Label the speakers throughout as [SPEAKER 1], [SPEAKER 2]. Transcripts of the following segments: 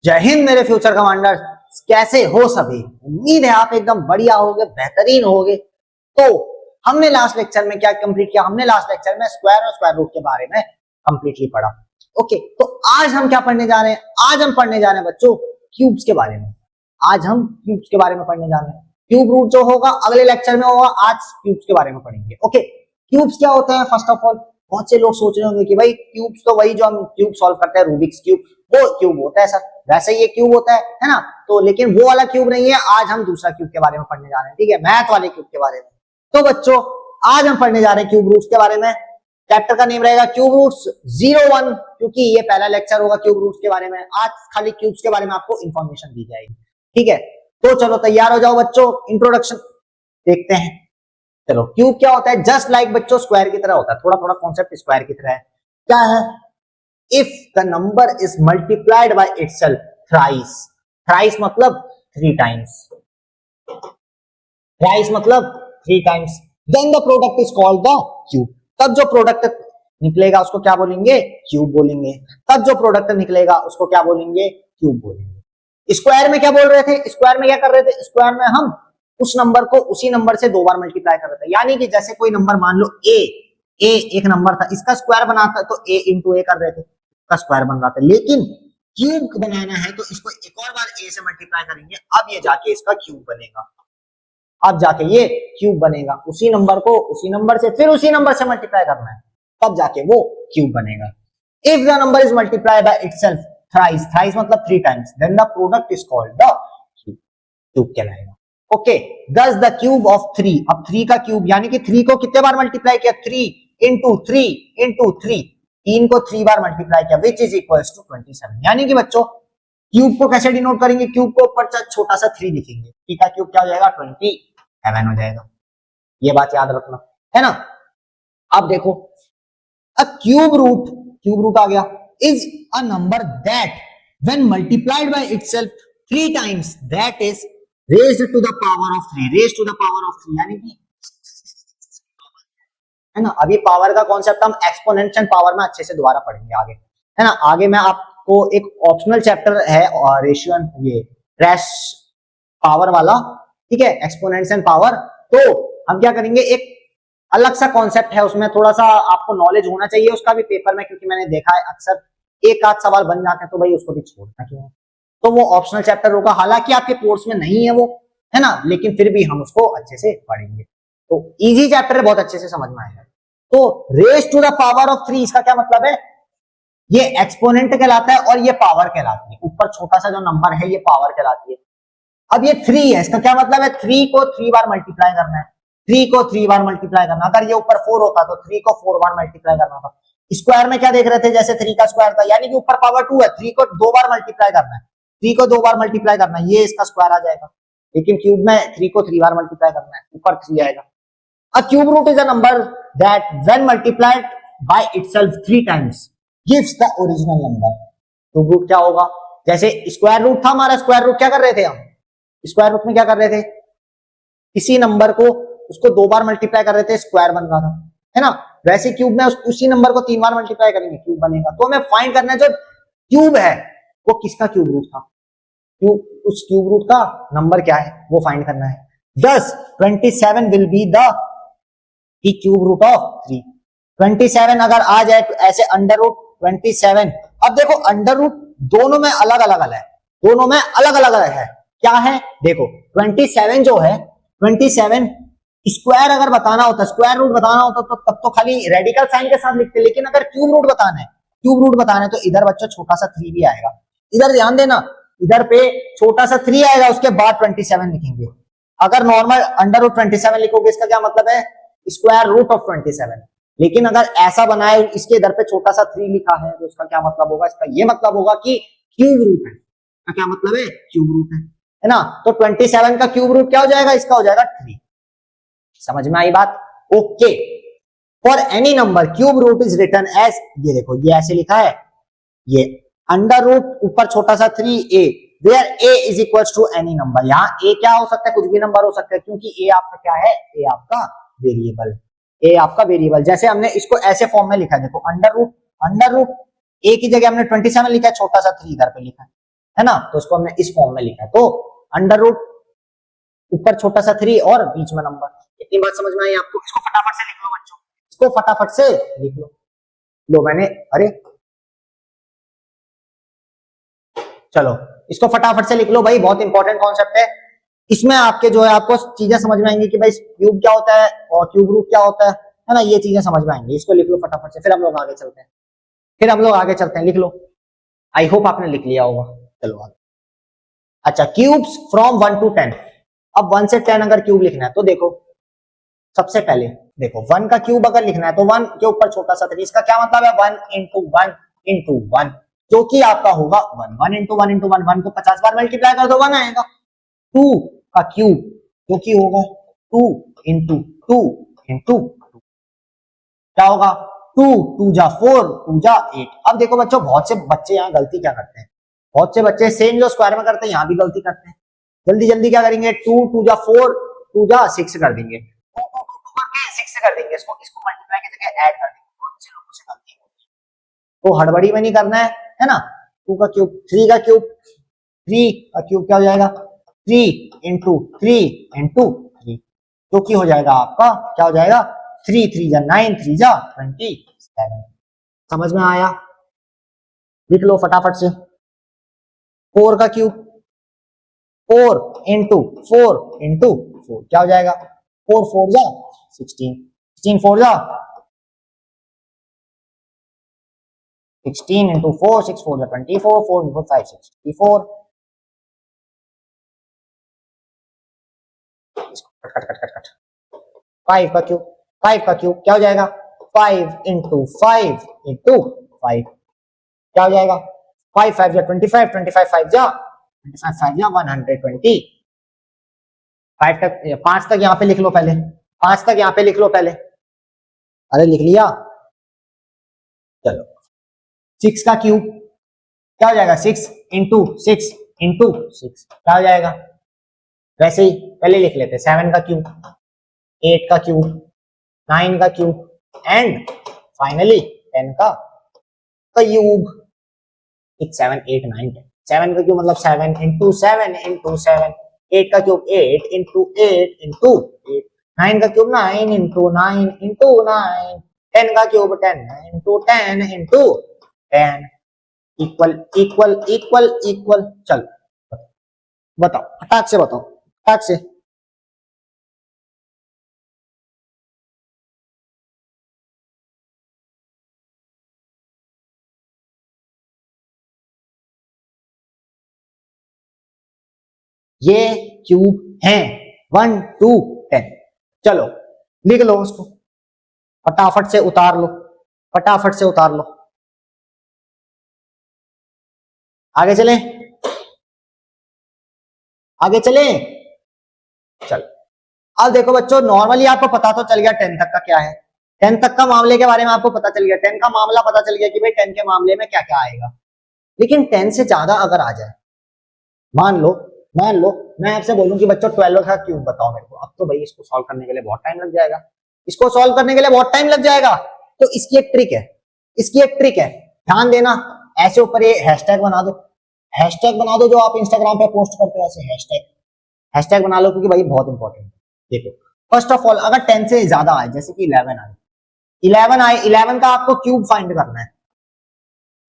[SPEAKER 1] जय हिंद मेरे future commander, कैसे हो सभी। उम्मीद है आप एकदम बढ़िया होगे, बेहतरीन होगे। तो हमने लास्ट लेक्चर में क्या कंप्लीट किया? हमने लास्ट लेक्चर में स्क्वायर और स्क्वायर रूट के बारे में कंप्लीटली पढ़ा। ओके, तो आज हम क्या पढ़ने जा रहे हैं? आज हम पढ़ने जा रहे हैं बच्चों क्यूब्स के बारे में। आज हम क्यूब्स के बारे में पढ़ने जा रहे हैं। क्यूब रूट जो होगा अगले लेक्चर में होगा, आज क्यूब्स के बारे में पढ़ेंगे। ओके, क्यूब्स क्या होते हैं? फर्स्ट ऑफ ऑल बहुत से लोग सोच रहे होंगे कि भाई क्यूब्स तो वही जो हम क्यूब सॉल्व करते हैं, रूबिक्स क्यूब, वो क्यूब होता है सर, वैसे ये क्यूब होता है ना। तो लेकिन वो वाला क्यूब नहीं है। आज हम दूसरा क्यूब के बारे में पढ़ने जा रहे हैं, ठीक है, मैथ वाले क्यूब के बारे में। तो बच्चों आज हम पढ़ने जा रहे हैं क्यूब रूट्स के बारे में। चैप्टर का नेम रहेगा क्यूब रूट्स 01, क्योंकि ये पहला लेक्चर होगा क्यूब रूट्स के बारे में। आज खाली क्यूब्स के बारे में आपको इंफॉर्मेशन दी जाएगी, ठीक है। तो चलो तैयार हो जाओ बच्चों, इंट्रोडक्शन देखते हैं। चलो, क्यूब क्या होता है? जस्ट लाइक बच्चों स्क्वायर की तरह होता है, थोड़ा थोड़ा कॉन्सेप्ट स्क्वायर की तरह है। क्या है? If the number is multiplied by itself thrice, thrice मतलब 3 टाइम्स, थ्राइस मतलब 3 times, then the product is called the cube. तब जो प्रोडक्ट निकलेगा उसको क्या बोलेंगे? क्यूब बोलेंगे। तब जो प्रोडक्ट निकलेगा उसको क्या बोलेंगे? क्यूब बोलेंगे। स्क्वायर में क्या बोल रहे थे? स्क्वायर में क्या कर रहे थे? स्क्वायर में हम उस नंबर को उसी नंबर से 2 बार मल्टीप्लाई कर रहे थे। यानी कि जैसे कोई नंबर मान लो ए एक नंबर था, इसका स्क्वायर बनाता तो a इंटू ए कर रहे थे, का स्क्वायर बन रहा था। लेकिन क्यूब बनाना है तो इसको एक और बार a से मल्टीप्लाई करेंगे, अब ये जाके इसका क्यूब बनेगा। अब जाके ये क्यूब बनेगा। उसी नंबर को उसी नंबर से फिर उसी नंबर से मल्टीप्लाई करना है, तब जाके वो क्यूब बनेगा। If the number is multiply by itself thrice, thrice मतलब 3 times, then the product is called the cube, cube कहलाएगा। Okay, thus the cube of 3, अब 3 का क्यूब यानी कि 3 को कितने बार मल्टीप्लाई किया? 3 इंटू 3 इंटू 3, 3 को 3 बार मल्टीप्लाई किया, विच इज इक्वल टू 27। यानी कि बच्चों क्यूब को कैसे डिनोट करेंगे? क्यूब को ऊपर छोटा सा 3 लिखेंगे, 3 का क्यूब क्या हो जाएगा? 27 हो जाएगा। ये बात याद रखना है ना। अब देखो, अ क्यूब रूट आ गया, is a number that when multiplied by itself 3 times that is raised to the power of 3, raised to the power of 3, यानी कि है ना। अभी पावर का कॉन्सेप्ट हम एक्सपोनेंशियल पावर में अच्छे से दोबारा पढ़ेंगे आगे, है ना। आगे मैं आपको एक ऑप्शनल चैप्टर है और रेशियो, ये रैश पावर वाला, ठीक है, एक्सपोनेंशियल पावर। तो हम क्या करेंगे, एक अलग सा कॉन्सेप्ट है, उसमें थोड़ा सा आपको नॉलेज होना चाहिए उसका भी पेपर में, क्योंकि मैंने देखा है अक्सर एक आध सवाल बन जाते हैं, तो भाई उसको भी छोड़ना क्यों है। तो वो ऑप्शनल चैप्टर होगा, हालांकि आपके कोर्स में नहीं है वो, है ना, लेकिन फिर भी हम उसको अच्छे से पढ़ेंगे। तो इजी चैप्टर है, बहुत अच्छे से समझ में आएगा। तो raise to the power of 3, इसका क्या मतलब है? ये एक्सपोनेंट कहलाता है और ये पावर कहलाती है। ऊपर छोटा सा जो नंबर है ये पावर कहलाती है। अब ये 3 है, इसका क्या मतलब है? 3 को 3 बार मल्टीप्लाई करना है, 3 को 3 बार मल्टीप्लाई करना। अगर ये ऊपर 4 होता तो 3 को 4 बार मल्टीप्लाई करना था। स्क्वायर में क्या देख रहे थे? जैसे 3 का स्क्वायर था, यानी कि ऊपर पावर 2 है, 3 को 2 बार मल्टीप्लाई करना है, 3 को 2 बार मल्टीप्लाई करना है, ये इसका स्क्वायर आ जाएगा। लेकिन क्यूब में 3 को 3 बार मल्टीप्लाई करना है, ऊपर 3 आएगा। A cube root is a number that when multiplied by itself 3 times gives the original number. Cube root क्या होगा? जैसे स्क्वायर रूट था हमारा, स्क्वायर रूट क्या कर रहे थे हम? स्क्वायर रूट में क्या कर रहे थे? किसी नंबर को उसको 2 बार मल्टीप्लाई कर रहे थे, स्क्वायर बन रहा था, है ना। वैसे क्यूब में उसी नंबर को 3 बार मल्टीप्लाई करेंगे, क्यूब बनेगा। तो हमें फाइंड करना है जो क्यूब है वो किसका क्यूब रूट था, उस क्यूब रूट का नंबर क्या है वो फाइंड करना है। Thus 27 will be the cube root of 3। 27 अगर आ जाए तो ऐसे अंडर रूट 27। अब देखो अंडर रूट दोनों में अलग अलग है, दोनों में अलग अलग है। क्या है? देखो 27 जो है, 27 स्क्वायर अगर बताना होता, स्क्वायर रूट बताना होता तो तब तो खाली रेडिकल साइन के साथ लिखते, लेकिन अगर क्यूब रूट बताना है, क्यूब रूट बताना है तो इधर बच्चों छोटा सा 3 भी आएगा। इधर ध्यान देना, इधर पे छोटा सा 3 आएगा, उसके बाद 27 लिखेंगे। अगर नॉर्मल अंडर रूट 27 लिखोगे, इसका क्या मतलब है? Square root of 27। लेकिन अगर ऐसा बनाए, इसके इधर पे छोटा सा 3 लिखा है, तो इसका क्या मतलब होगा? इसका ये मतलब होगा कि क्यूब रूट है। इसका क्या मतलब है? क्यूब रूट है ना। तो 27 का क्यूब रूट क्या हो जाएगा? इसका हो जाएगा 3। समझ में आई बात? Okay, for any number cube root is written as, ये देखो ये ऐसे लिखा है, ये अंडर रूट ऊपर छोटा सा 3a, where a is equal to any number. यहाँ a क्या हो सकता है? कुछ भी नंबर हो सकता है, क्योंकि a आपका क्या है? a आपका वेरिएबल, a आपका वेरिएबल। जैसे हमने इसको ऐसे फॉर्म में लिखा है, देखो अंडर रूट a की जगह हमने 27 लिखा है, छोटा सा 3 इधर पे लिखा है, है ना, तो इसको हमने इस फॉर्म में लिखा है। तो अंडर रूट ऊपर छोटा सा 3 और बीच में नंबर। इतनी बात समझ में आई आपको? इसको फटाफट से लिख लो बच्चों, इसको फटाफट से लिख लो। लो मैंने, अरे चलो इसको फटाफट से लिख लो भाई, बहुत इंपॉर्टेंट कॉन्सेप्ट है। इसमें आपके जो है आपको चीजें समझ में आएंगी कि भाई क्यूब क्या होता है और क्यूब रूट क्या होता है ना, ये चीजें समझ में आएंगी। इसको लिख लो फटाफट से, फिर हम लोग आगे चलते हैं, लिख लो। आई होप आपने लिख लिया होगा। चलो आगे। अच्छा, क्यूब्स फ्रॉम 1 to 10। अब 1 से 10 अगर क्यूब लिखना है तो देखो, सबसे पहले देखो 1 का क्यूब अगर लिखना है तो 1 के ऊपर छोटा सा 3, इसका क्या मतलब है 1 into 1 into 1, जो कि आपका होगा 1। 1 into 1 into 1, 1 को 50 बार मल्टीप्लाई कर दो 1 आएगा। 2 का क्यूब जो कि होगा 2 into 2 into 2, क्या होगा 2 2 जा 4 2 जा 8। अब देखो बच्चों, बहुत से बच्चे यहाँ गलती क्या करते हैं, बहुत से बच्चे सेम जो स्क्वायर में करते हैं यहाँ भी गलती करते हैं। जल्दी जल्दी क्या करेंगे, 2 2 जा 4 2 जा 6 कर देंगे, 2 2 2 करके 6 कर देंगे, इसको मल्टीप्लाई की जगह ऐड कर देंगे। बहुत से लोगों से गलती होती है, तो हड़बड़ी में नहीं करना है ना। 2 का क्यूब, 3 का क्यूब, 3 का क्यूब क्या हो जाएगा 3 into 3 into 3, जो कि हो जाएगा आपका क्या हो जाएगा 3 3 जा 9 3 जा 27। समझ में आया? लिख लो फटाफट से। 4 का क्यूब 4 into 4 into 4 क्या हो जाएगा 4 4 जा 16, 16 4 जा 16 into 4 6 4 जा 24, 4 into 5 6 64। Cut cut cut cut cut. 5 का क्यूब क्या हो जाएगा 5 into 5 into 5 क्या हो जाएगा 5 5 जा 25, 25 5 जा 120। 5 तक यहाँ पे लिख लो पहले, 5 तक यहाँ पे लिख लो पहले। अरे लिख लिया? चलो 6 का क्यूब क्या हो जाएगा 6 into 6 into 6 क्या हो जाएगा, वैसे ही पहले लिख लेते 7 का क्यूब, 8 का क्यूब, 9 का क्यूब एंड फाइनली 10 का क्यूब। 6 7 8 9 10, 7 का क्यूब मतलब 7 into 7 into 7, 8 का क्यूब 8 into 8 into 8, 9 का क्यूब 9 into 9 into 9, 10 का cube 10 into 10 into 10, equal equal equal equal. चलो बताओ फटाक से, बताओ फटाक से। ये क्यूब है 1 2 10। चलो लिख लो उसको, फटाफट से उतार लो, फटाफट से उतार लो। आगे चले, आगे चले। चलो अब देखो बच्चों, नॉर्मली आपको पता तो चल गया 10 तक का क्या है, 10 तक का मामले के बारे में आपको पता चल गया, 10 का मामला पता चल गया कि भाई 10 के मामले में क्या क्या आएगा। लेकिन 10 से ज्यादा अगर आ जाए, मान लो मैं आपसे बोलूं कि बच्चों 12 का क्यूब बताओ मेरे को, अब तो भाई इसको सॉल्व करने के लिए बहुत टाइम लग जाएगा, इसको सॉल्व करने के लिए बहुत टाइम लग जाएगा। तो इसकी एक ट्रिक है, इसकी एक ट्रिक है, ध्यान देना। ऐसे ऊपर ये हैशटैग बना दो, हैशटैग बना दो जो आप इंस्टाग्राम पे पोस्ट करते हो, ऐसे हैशटैग हैशटैग बना लो, क्योंकि भाई बहुत इंपॉर्टेंट है। देखो फर्स्ट ऑफ ऑल, अगर 10 से ज्यादा आए, जैसे कि 11 आए, 11 आए, 11 का आपको क्यूब फाइंड करना है,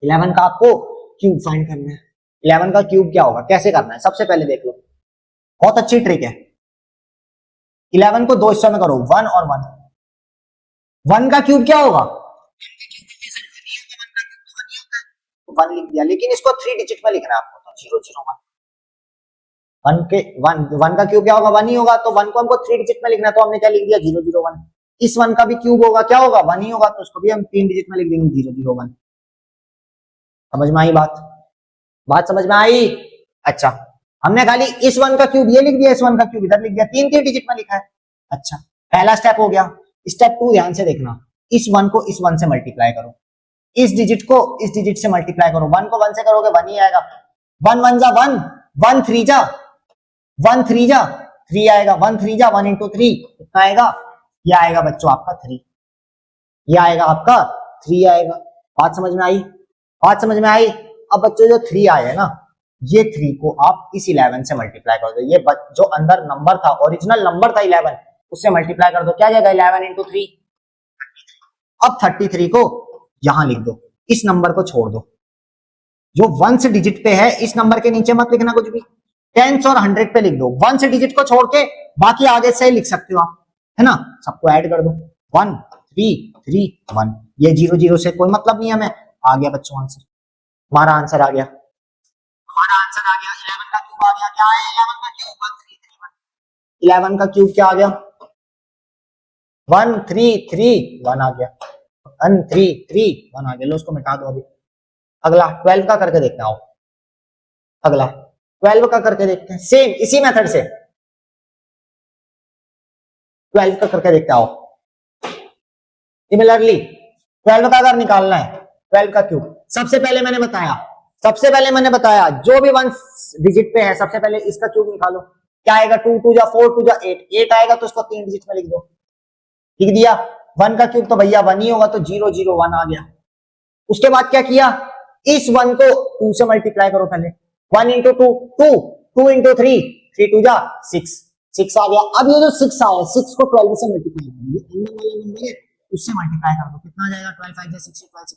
[SPEAKER 1] 11 का आपको क्यूब फाइंड करना है। 11 का क्यूब क्या होगा, कैसे करना है, सबसे पहले देख लो, बहुत अच्छी ट्रिक है। 11 को दो हिस्सों में करो, 1 और 1। 1 का क्यूब क्या होगा 1 लिख दिया, लेकिन इसको 3 डिजिट में लिखना है आपको, तो 0 0 1। 1 का क्यूब क्या होगा 1 ही होगा, तो 1 को हमको 3 डिजिट में लिखना है, तो हमने क्या लिख दिया 0 0 1। इस 1 का भी क्यूब होगा, क्या होगा 1 ही होगा, तो उसको भी हम 3 डिजिट में लिख देंगे 0 0 1। समझ में आई बात, बात समझ में आई? अच्छा, हमने खाली इस 1 का क्यूब ये लिख दिया, इस 1 का क्यूब इधर लिख दिया, 3 3 डिजिट में लिखा है। अच्छा, पहला स्टेप हो गया। स्टेप 2 ध्यान से देखना, इस 1 को इस 1 से मल्टीप्लाई करो, इस डिजिट को इस डिजिट से मल्टीप्लाई करो, 1 को 1 से करोगे 1 ही आएगा, 1 1 जा 1, 1 3 जा 1 3 जा 3 आएगा, 1 3 जा 1 into 3 कितना आएगा, ये आएगा बच्चों आपका 3, ये आएगा आपका 3 आएगा। बात समझ में आई, बात समझ में आई? अब बच्चों जो 3 आए है ना, ये 3 को आप इस 11 से मल्टीप्लाई कर दो, ये जो अंदर नंबर था, ओरिजिनल नंबर था 11, उससे मल्टीप्लाई कर दो, क्या जाएगा 11 इंटू 3। अब 33 को यहां लिख दो, इस नंबर को छोड़ दो, जो 1 डिजिट पे है इस नंबर के नीचे मत लिखना कुछ भी, 10 और 100 पे लिख दो, 1 डिजिट को छोड़ के बाकी आगे से लिख सकते हो आप, है ना, सबको ऐड कर दो, 1 3 3 1, ये 0 0 से कोई मतलब नहीं है हमें। आ गया बच्चों आंसर, हमारा आंसर आ गया, हमारा आंसर आ गया, 11 का क्यूब आ गया, क्या है 11 का क्यूब 1331, 11 का क्यूब क्या आ गया 1331 आ गया, 1331 आ गया, लो उसको मिटा दो अभी। अगला 12 का करके देखते हैं, आओ अगला 12 का करके देखते हैं, सेम इसी मेथड से 12 का करके देखते हैं, आओ सिमिलरली 12 का अगर निकालना है 12 का क्यूब, सबसे पहले मैंने बताया जो भी 1 डिजिट पे है सबसे पहले इसका क्यूब निकालो, क्या आएगा 2 2 जा 4 2 जा 8, 8 आएगा तो उसको 3 डिजिट में लिख दो, लिख दिया। 1 का क्यूब तो भैया 1 ही होगा, तो 0 0 1 आ गया। उसके बाद क्या किया, इस 1 को 2 से मल्टीप्लाई करो पहले, 1 इंटू 2 2 2 इंटू 3 3 2 जा 6 6 आ गया। अब ये जो 6 आया 6 को 12 से मल्टीप्लाई करो, ये अंदर वाला नंबर है उससे मल्टीप्लाई कर दो, कितना आ जाएगा 12 5 जा 60 12 6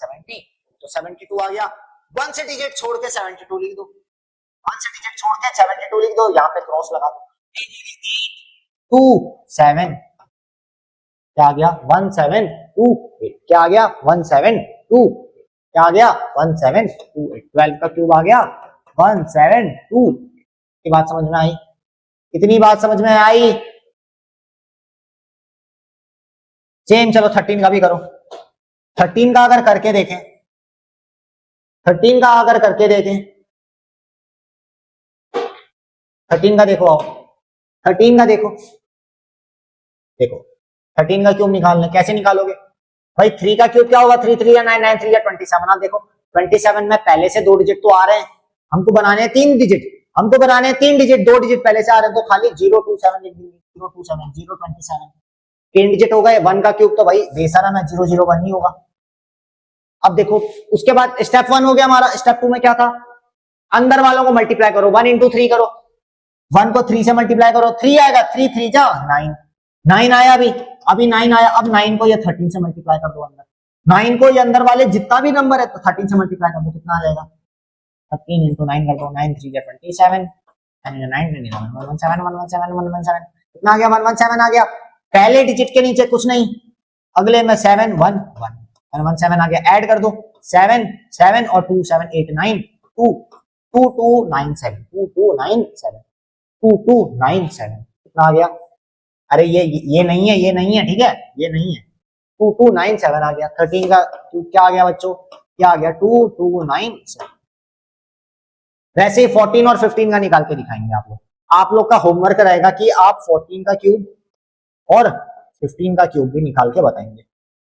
[SPEAKER 1] 70, तो 72 आ गया। 1 से डिजिट छोड़ के 72 लिख दो, 1 से डिजिट छोड़ के 72 लिख दो, यहाँ पे क्रॉस लगा दो, 2 7 क्या आ गया 1728, क्या आ गया 172, क्या आ गया 1728, 12 का क्यूब आ गया 172। की बात समझ में आई, कितनी बात समझ में आई, सेम चलो 13 का भी करो, 13 का अगर करके देखें, 13 का अगर करके देखें, 13 का देखो, आओ 13 का देखो, देखो 13 का क्यूब निकालना, कैसे निकालोगे भाई, 3 का क्यूब क्या होगा 3 3 या 9 9 3 या 27, आप देखो 27 में पहले से 2 डिजिट तो आ रहे हैं, हमको बनाने हैं 3 डिजिट, हमको बनाने हैं 3 डिजिट, 2 डिजिट पहले से आ रहे हैं, तो खाली 027 लिख देंगे, 027 027 3 डिजिट हो गए। 1 का क्यूब तो भाई बेसारा में 0 0 1 ही होगा। अब देखो उसके बाद स्टेप 1 हो गया हमारा, स्टेप 2 में क्या था, अंदर वालों को मल्टीप्लाई करो, 1 इंटू 3 करो, 1 को 3 से मल्टीप्लाई करो, 3 आएगा, 3 3 जा 9 9 आया, अभी 9 आया, अब 9 को ये 13 से मल्टीप्लाई कर दो, अंदर 9 को ये अंदर वाले जितना भी नंबर है तो 13 से मल्टीप्लाई कर दो, कितना आ जाएगा 13 इंटू 9 कर दो, 9 3 27 117 कितना आ गया 117 आ गया। पहले डिजिट के नीचे कुछ नहीं, अगले में 7 1 1 117 आ गया, ऐड कर दो 7 7 और 2 7 8 9 2 2 2 9 7 2 2 9 7 2 2 9 7 कितना आ गया, अरे ये नहीं है, ये नहीं है, ठीक है ये नहीं है, 2 2 9 7 आ गया। 13 का क्या आ गया बच्चों, क्या आ गया 2 2 9 7। वैसे ही 14 और 15 का निकाल के दिखाएंगे आप लोग का होमवर्क रहेगा कि आप 14 का क्यूब और 15 का क्यूब भी निकाल के बताएंगे,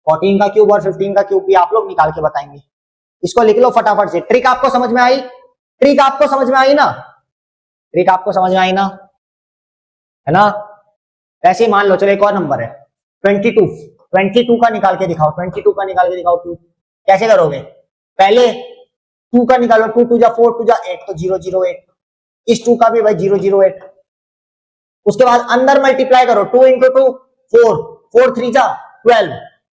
[SPEAKER 1] 14 का क्यूब और 15 का क्यूब भी आप लोग निकाल के बताएंगे। इसको लिख लो फटाफट से, ट्रिक आपको समझ में आई, ट्रिक आपको समझ में आई ना, ट्रिक आपको समझ में आई ना, है ना। ऐसे ही मान लो, चलो एक और नंबर है 22 का निकाल के दिखाओ, 22 का निकाल के दिखाओ क्यूब, कैसे करोगे, पहले 2 का निकालो, 2 2 जा 4 2 जा 8 तो 0 0 8, इस 2 का भी भाई 0 0 8, उसके बाद अंदर मल्टीप्लाई करो, 2 इंटू 2 4 4 3 जा 12,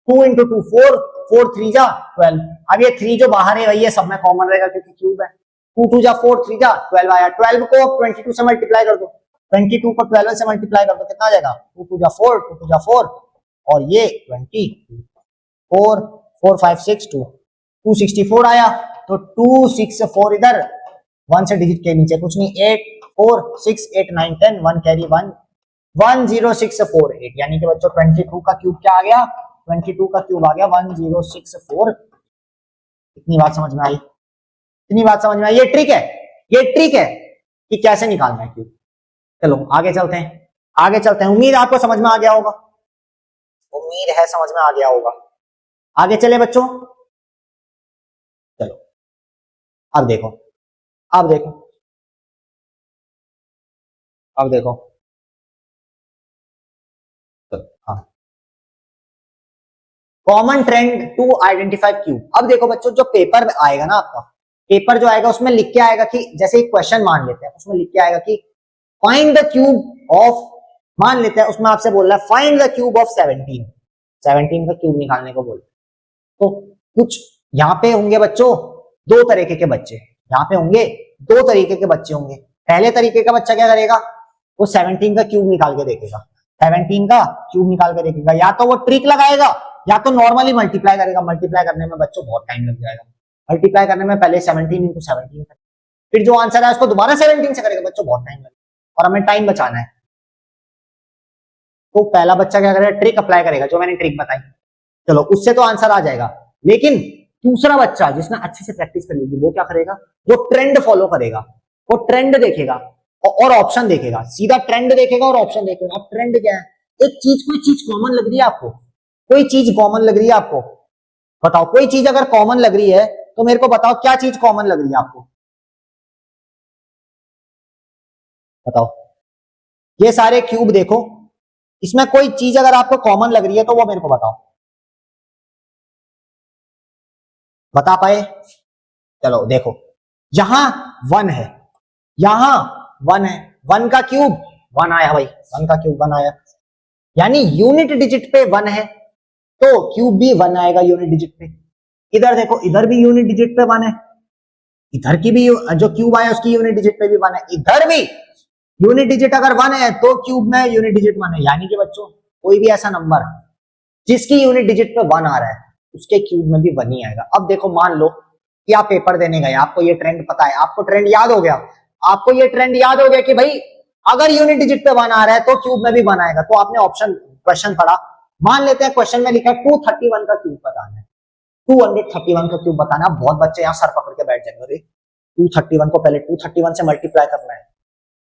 [SPEAKER 1] 2 इंटू 2 4 4 3 जा 12, अब ये 3 जो बाहर है वही है, सब में कॉमन रहेगा क्योंकि क्यूब है, 2 2 जा 4 3 जा 12 आया, 12 को 22 से मल्टीप्लाई कर दो, 22 को 12 से मल्टीप्लाई कर दो, कितना आ जाएगा 2 2 जा 4 2 2 जा 4 और ये 20 4 4 5 6 2 264 आया, तो 264 इधर 1 से डिजिट के नीचे कुछ नहीं, 8 4 6 8 9 10 1 कैरी 1 10648, यानी कि बच्चों 22 का क्यूब क्या आ गया, 22 का क्यूब आ गया 1064। इतनी बात समझ में आई, इतनी बात समझ में आई, ये ट्रिक है, ये ट्रिक है कि कैसे निकालना है क्यूब। चलो आगे चलते हैं, आगे चलते हैं, उम्मीद आपको समझ में आ गया होगा, उम्मीद है समझ में आ गया होगा। आगे चले बच्चों, चलो अब देखो, अब देखो, अब देखो, हाँ, common trend to identify cube. अब देखो बच्चों, जो पेपर आएगा ना आपका, पेपर जो आएगा उसमें लिख के आएगा कि जैसे एक क्वेश्चन मान लेते हैं, उसमें लिख के आएगा कि फाइंड द क्यूब ऑफ, मान लेते हैं उसमें आपसे बोल रहा है फाइंड द क्यूब ऑफ 17, 17 का क्यूब निकालने को बोल। तो कुछ यहाँ पे होंगे बच्चों दो तरीके के बच्चे, यहाँ पे होंगे दो तरीके के बच्चे होंगे। पहले तरीके का बच्चा क्या करेगा, वो 17 का क्यूब निकाल के देखेगा, 17 का क्यूब निकाल के देखेगा, या तो वो ट्रिक लगाएगा या तो नॉर्मली मल्टीप्लाई करेगा। मल्टीप्लाई करने में बच्चों बहुत टाइम लग जाएगा, मल्टीप्लाई करने में पहले 17 इंटू 17 फिर जो आंसर है उसको दोबारा 17 से करेगा, बच्चों बहुत टाइम लगेगा और हमें टाइम बचाना है। तो पहला बच्चा क्या करेगा, ट्रिक अप्लाई करेगा, जो मैंने ट्रिक बताई, चलो उससे तो आंसर आ जाएगा। लेकिन दूसरा बच्चा जिसने अच्छे से प्रैक्टिस कर ली वो क्या करेगा, वो ट्रेंड फॉलो करेगा, वो ट्रेंड देखेगा और ऑप्शन देखेगा, सीधा ट्रेंड देखेगा और ऑप्शन देखेगा। अब ट्रेंड क्या है, एक चीज, कोई चीज कॉमन लग रही है आपको, कोई चीज कॉमन लग रही है आपको, बताओ कोई चीज अगर कॉमन लग रही है तो मेरे को बताओ क्या चीज कॉमन लग रही है आपको, बताओ। ये सारे क्यूब देखो, इसमें कोई चीज अगर आपको कॉमन लग रही है तो वो मेरे को बताओ, बता पाए? चलो देखो, यहां 1 है, यहां 1 है, 1 का क्यूब 1 आया भाई, 1 का क्यूब 1 आया, यानी यूनिट डिजिट पे 1 है तो क्यूब भी 1 आएगा यूनिट डिजिट पे। इधर देखो, इधर भी यूनिट डिजिट पे 1 है, इधर की भी जो क्यूब आया उसकी यूनिट डिजिट पे भी 1 है, इधर भी यूनिट डिजिट अगर 1 है तो क्यूब में यूनिट डिजिट 1 है। यानी कि बच्चों कोई भी ऐसा नंबर जिसकी यूनिट डिजिट पे 1 आ रहा है उसके क्यूब में भी 1 ही आएगा। अब देखो मान लो कि आप पेपर देने गए, आपको ये ट्रेंड पता है, आपको ट्रेंड याद हो गया, आपको ये ट्रेंड याद हो गया कि भाई अगर यूनिट डिजिट पे 1 आ रहा है तो क्यूब में भी 1 आएगा। तो आपने ऑप्शन क्वेश्चन पढ़ा, मान लेते हैं क्वेश्चन में लिखा है 231 का क्यूब बताना है, 231 का क्यूब बताना है। बहुत बच्चे यहाँ सर पकड़ के बैठ जाएंगे, 231 को पहले 231 से मल्टीप्लाई करना है,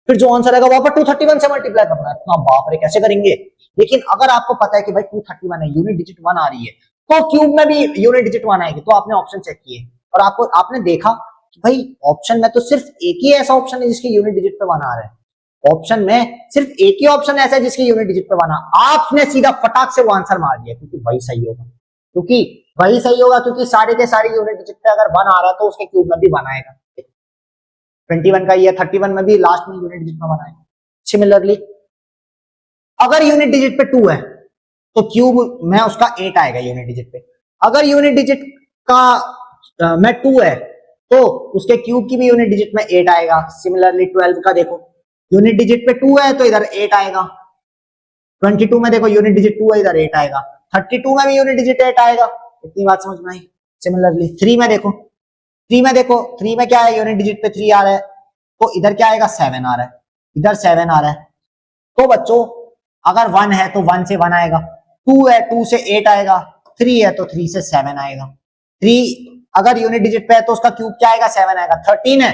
[SPEAKER 1] फिर जो आंसर आएगा वहां पर 231 से मल्टीप्लाई करना है। इतना बाप रे कैसे करेंगे। लेकिन अगर आपको पता है कि भाई 231 है, यूनिट डिजिट 1 आ रही है तो क्यूब में भी यूनिट डिजिट 1 आएगी, तो आपने ऑप्शन चेक किए और आपने देखा कि भाई ऑप्शन में तो सिर्फ एक ही ऐसा ऑप्शन है जिसकी यूनिट डिजिट पे 1 आ रहा है, ऑप्शन में सिर्फ एक ही ऑप्शन ऐसा है जिसकी यूनिट डिजिट पे 1 आ, आपने सीधा फटाक से वो आंसर मार दिया, क्योंकि वही सही होगा, क्योंकि सारे के सारे यूनिट डिजिट पे अगर 1 आ रहा है तो उसके क्यूब में भी 1 आएगा। 21 का ये 31 में भी लास्ट में यूनिट डिजिट में 1 आएगा। सिमिलरली अगर यूनिट डिजिट पे 2 है तो क्यूब में उसका 8 आएगा यूनिट डिजिट पे। अगर यूनिट डिजिट का में 2 है तो उसके क्यूब की भी यूनिट डिजिट में 8 आएगा। सिमिलरली 12 का देखो, यूनिट डिजिट पे 2 है तो इधर 8 आएगा। 22 में देखो यूनिट डिजिट 2 है, इधर 8 आएगा। 32 में भी यूनिट डिजिट 8 आएगा। इतनी बात समझ में आई। सिमिलरली 3 में देखो, 3 में क्या है, यूनिट डिजिट पे 3 आ रहा है तो इधर क्या आएगा, 7 आ रहा है, इधर 7 आ रहा है। तो बच्चों अगर 1 है तो 1 से 1 आएगा, 2 है 2 से 8 आएगा, 3 है तो 3 से 7 आएगा। 3 अगर यूनिट डिजिट पे है तो उसका क्यूब क्या आएगा, 7 आएगा। 13 है,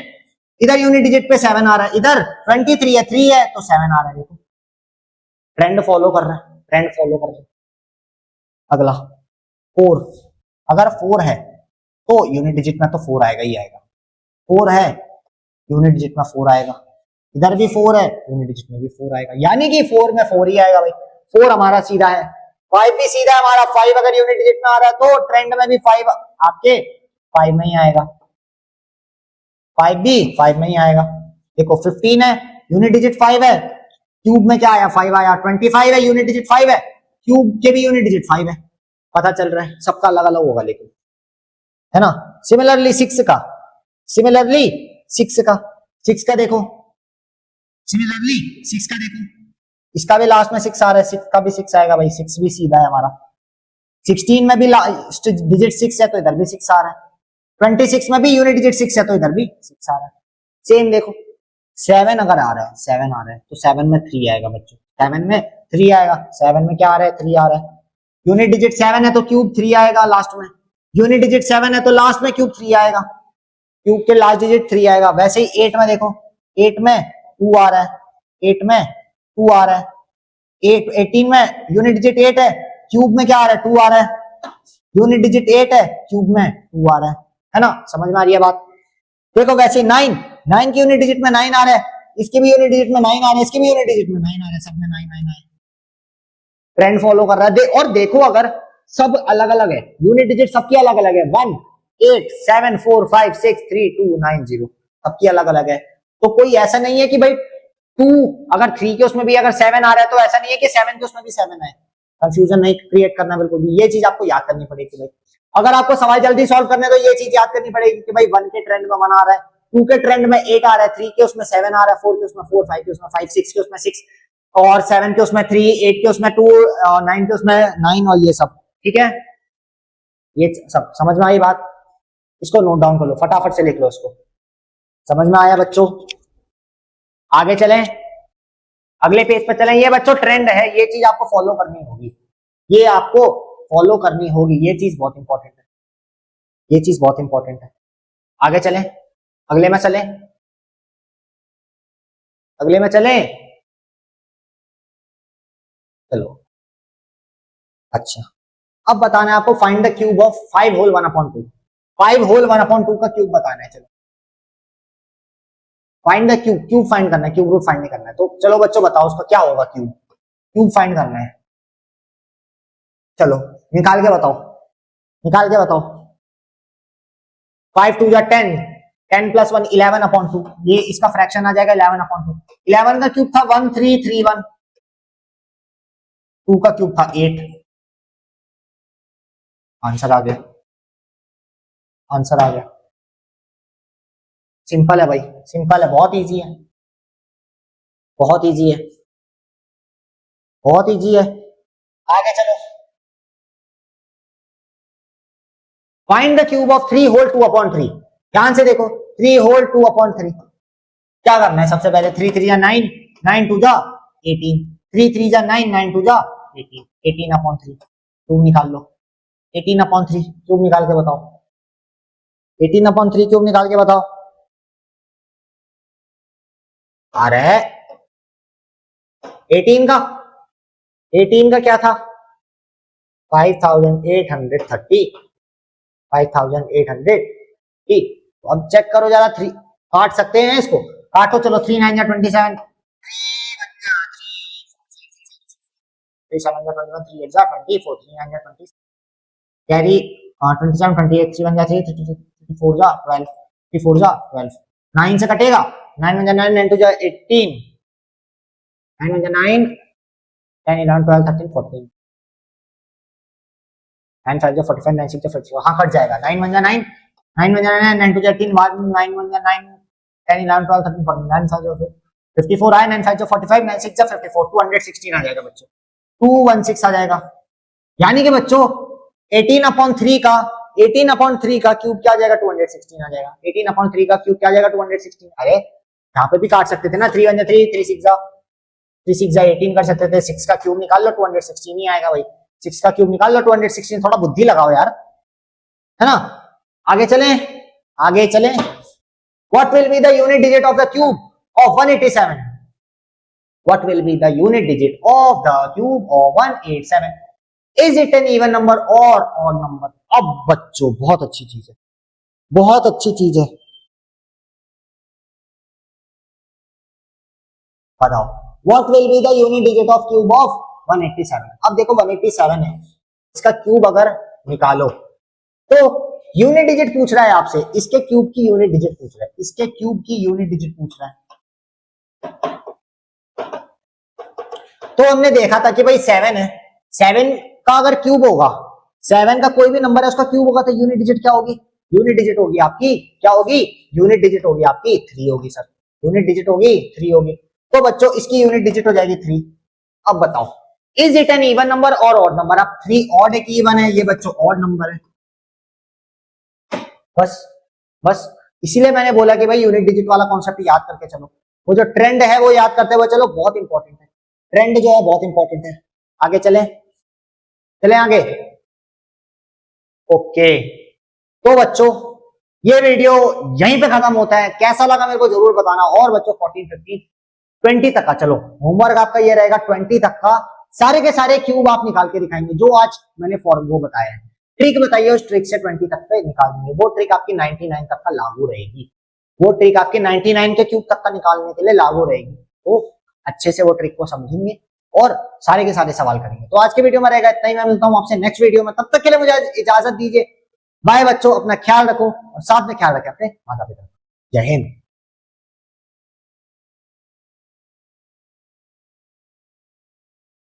[SPEAKER 1] इधर यूनिट डिजिट पे 7 आ रहा है, इधर 23 है, 3 है तो 7 आ रहा है। देखो ट्रेंड फॉलो कर रहा है, ट्रेंड फॉलो कर रहा है। अगला 4, अगर 4 है तो यूनिट डिजिट में तो 4 आएगा ही आएगा। 4 है यूनिट डिजिट में 4 आएगा, इधर भी 4 है यूनिट डिजिट में भी 4 आएगा, यानी कि 4 में 4 ही आएगा भाई। 4 हमारा सीधा है, 5 भी सीधा है हमारा। 5 अगर यूनिट डिजिट में आ रहा है तो ट्रेंड में भी 5 आपके 5 में ही आएगा, 5 भी 5 में ही आएगा। देखो 15 है, यूनिट डिजिट 5 है, क्यूब में क्या आया, 5 आया। 25 है, यूनिट डिजिट 5 है, क्यूब के भी यूनिट डिजिट 5 है। पता चल रहा है, सबका अलग अलग होगा लेकिन, है ना। सिमिलरली 6 का, 6 का देखो, सिमिलरली 6 का देखो, इसका भी लास्ट में 6 आ रहा है, 6 का भी 6 आएगा भाई, 6 भी सीधा है हमारा। 16 में भी लास्ट डिजिट 6 है तो इधर भी 6 आ रहा है। 26 में भी यूनिट डिजिट 6 है तो इधर भी 6 आ रहा है। सेम देखो 7 अगर आ रहा है, 7 आ रहा है तो 7 में 3 आएगा बच्चों, 7 में 3 आएगा। 7 में क्या आ रहा है, 3 आ रहा है। यूनिट डिजिट 7 है तो क्यूब 3 आएगा लास्ट में, यूनिट डिजिट 7 है तो लास्ट में क्यूब 3 आएगा, क्यूब के लास्ट डिजिट 3 आएगा। वैसे ही 8 में देखो, 8 में 2 आ रहा है, 8 में 2 आ रहा है। 18 में यूनिट डिजिट 8 है, क्यूब में क्या आ रहा है, 2 आ रहा है। यूनिट डिजिट 8 है, क्यूब में 2 आ रहा है ना। समझ में आ रही है बात। देखो वैसे 9 की यूनिट डिजिट में 9 आ रहा है, इसके भी यूनिट डिजिट में 9 आ रहा है, इसके भी यूनिट डिजिट में 9 आ रहा है, सब में 9 ट्रेंड फॉलो कर रहा है। और देखो अगर सब अलग अलग है, यूनिट डिजिट सबकी अलग अलग है, 1 874563290 सबकी अलग अलग है। तो कोई ऐसा नहीं है कि भाई 2 अगर 3 के उसमें भी अगर 7 आ रहा है तो ऐसा नहीं है कि 7 के उसमें भी 7 है। कंफ्यूजन नहीं क्रिएट करना बिल्कुल भी, ये चीज आपको याद करनी पड़ेगी भाई। अगर आपको सवाल जल्दी सॉल्व करने तो ये चीज याद करनी पड़ेगी कि भाई 1 के ट्रेंड में 1 आ रहा है, 2 के ट्रेंड में 8 आ रहा है, 3 के उसमें 7 आ रहा है, 4 के उसमें 4, 5 के उसमें 5, 6 के उसमें 6 और 7 के उसमें 3, 8 के उसमें 2, 9 के उसमें 9 और ये सब। ठीक है, ये सब समझ में आई बात? इसको नोट डाउन कर लो, फटाफट से लिख लो इसको। समझ में आया बच्चों? आगे चलें, अगले पेज पर चलें। ये बच्चों ट्रेंड है, ये चीज आपको फॉलो करनी होगी, ये आपको फॉलो करनी होगी, ये चीज बहुत इंपॉर्टेंट है, ये चीज बहुत इंपॉर्टेंट है। आगे चलें, अगले में चलें, अगले में चलें, चलो। अच्छा, अब बताना है आपको find the cube of 5 whole 1/2। 5 whole 1/2 का क्यूब बताना है। चलो find the cube, cube find करना है, क्यूब रूट फाइंड नहीं करना है। तो चलो बच्चों बताओ उसका क्या होगा, क्यूब, क्यूब फाइंड करना है। चलो निकाल के बताओ, निकाल के बताओ। 5 2 10, 10 + 1 11/2, ये इसका फ्रैक्शन आ जाएगा 11/2। 11 का क्यूब था 1331, 2 का क्यूब था 8। आंसर आ गया, आंसर आ गया। सिंपल है भाई, सिंपल है, बहुत इजी है, बहुत इजी है, बहुत इजी है। आगे चलो, find the cube of 3 whole 2/3। ध्यान से देखो, 3 होल 2/3 क्या करना है? सबसे पहले 3 3 9, 9 2 18, 3 3 9, 9 2 18, 18/3 क्यूब निकाल लो। 18/3 क्यूब निकाल के बताओ, 18/3 क्यूब निकाल के बताओ। आ रहा है 18 का, 18 का क्या था? 5830, 5830। तो अब चेक करो जरा, 3 काट सकते हैं इसको, काटो चलो। 3 9 27, 3 7 21, 3 8 24, 3 9 20 कैरी 27 28, 3 1 3, 34 12, 34 12, 9 से कटेगा, 9 1 9, 9 2 18, 9 1 9, 10 11 12 13 14, 9 5 45, 9 6 54, हाँ कट जाएगा। 9 1 9, 9 1 9, 9 2 18, 9 1 9, 10 11 12 13 14, 9 5 54 आया, 9 5 45, 9 6 54, 216 आ जाएगा बच्चों, 216 आ जाएगा। यानी कि बच्चों 18/3 का 18/3 का क्यूब क्या आ जाएगा? 216 आ जाएगा। 18/3 का क्यूब क्या आ जाएगा? 216। अरे यहाँ पे भी काट सकते थे ना, 3 1 3, 3 6 18 कर सकते थे। 6 का क्यूब निकाल लो, 216 ही आएगा भाई। 6 का क्यूब निकाल लो, 216। थोड़ा बुद्धि लगाओ यार, है ना। आगे चलें, आगे चलें। What will be the unit digit of the cube of 187? What will be the unit digit of the cube of 187? Is it an even number or odd number? अब बच्चों बहुत अच्छी चीज है, बहुत अच्छी चीज है, बताओ। What will be the unit digit of cube of 187? अब देखो 187 है, इसका क्यूब अगर निकालो तो यूनिट डिजिट पूछ रहा है आपसे, इसके क्यूब की यूनिट डिजिट पूछ रहा है, इसके क्यूब की यूनिट डिजिट पूछ रहा है। तो हमने देखा था कि भाई 7 है, 7 का अगर क्यूब होगा, 7 का कोई भी नंबर है उसका क्यूब होगा तो यूनिट डिजिट क्या होगी? यूनिट डिजिट होगी आपकी, क्या होगी? यूनिट डिजिट होगी आपकी 3 होगी सर, यूनिट डिजिट होगी 3 होगी। तो बच्चों इसकी यूनिट डिजिट हो जाएगी 3। अब बताओ, is it an even number और ऑड नंबर? अब 3 ऑड है कि इवन है? ये बच्चों ऑड नंबर है। बस बस इसीलिए मैंने बोला कि भाई यूनिट डिजिट वाला कॉन्सेप्ट याद करके चलो, वो जो ट्रेंड है वो याद करते हुए चलो, बहुत इंपॉर्टेंट है, ट्रेंड जो है बहुत इंपॉर्टेंट है। आगे चले, चले आगे। ओके, तो बच्चों ये वीडियो यहीं पे खत्म होता है। कैसा लगा मेरे को जरूर बताना। और बच्चों 14 15 20 तक का, चलो होमवर्क आपका ये रहेगा, 20 तक का सारे के सारे क्यूब आप निकाल के दिखाएंगे जो आज मैंने वो बताया है। ट्रिक बताइए, उस ट्रिक से 20 तक पे निकाल देंगे। वो ट्रिक आपकी 99 तक का लागू रहेगी, वो ट्रिक आपके 99 के क्यूब तक का निकालने के लिए लागू रहेगी। तो अच्छे से वो ट्रिक को समझेंगे और सारे के सारे सवाल करेंगे। तो आज के वीडियो में रहेगा इतना ही, मैं मिलता हूं आपसे नेक्स्ट वीडियो में, तब तक के लिए मुझे इजाजत दीजिए। बाय बच्चों, अपना ख्याल रखो और साथ में ख्याल रखें अपने माता पिता। जय हिंद।